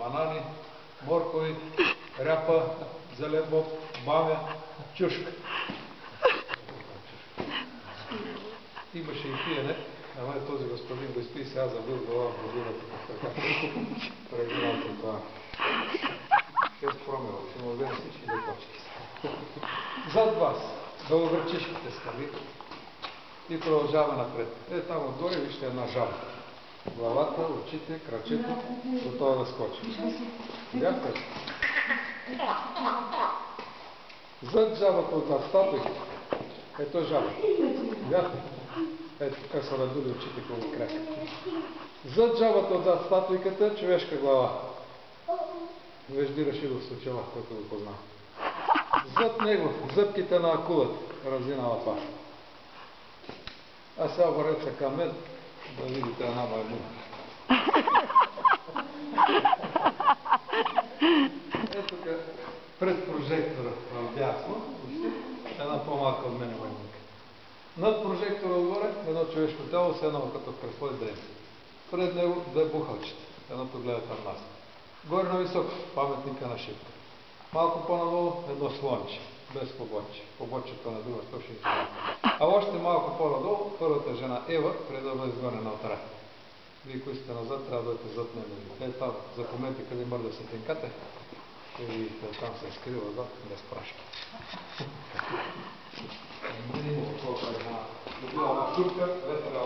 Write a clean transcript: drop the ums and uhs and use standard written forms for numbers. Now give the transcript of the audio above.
банани, моркови, ряпа, зелен боб, бамя, чушка. Имаше и пиене, ама този господин го изпи, сега забил глава в годината, така. Преди малко това. 6 промила, ще му гледам всички деточки. Зад вас, белогръчишките скали и продължаваме напред. Там отгоре вижте една жаба. Главата, очите, крачето, готова да скочи. Видяхте ли? Зад жабата отзад статуйката. Ето жаба. Видяхте? Ето как са надули очите към крака. Зад жабата отзад статуйката човешка глава. Вежди Рашидов с очела, който го познава. Зад него зъбките на акулата, разинала паша. А сега обърнете се към мен, да видите една маймуна. Ето тук пред прожектора в дясно, една по-малка от мене маймунка. Над прожектора отгоре едно човешко тяло, седнало като в кресло и дреме. Пред него две бухалчета, едното гледа към нас. Горе на високо, паметника на Шипка. Малко по-надолу едно слонче, без побоче. Побочето на друга 160. А още малко по-надолу първата жена Ева, преди да бъде изгонена от рая. Вие, които сте назад, трябва да бъдете зад нея. Там запомнете къде мърда светенката и там се скрива зад без прашки. Добила на чурка, ветра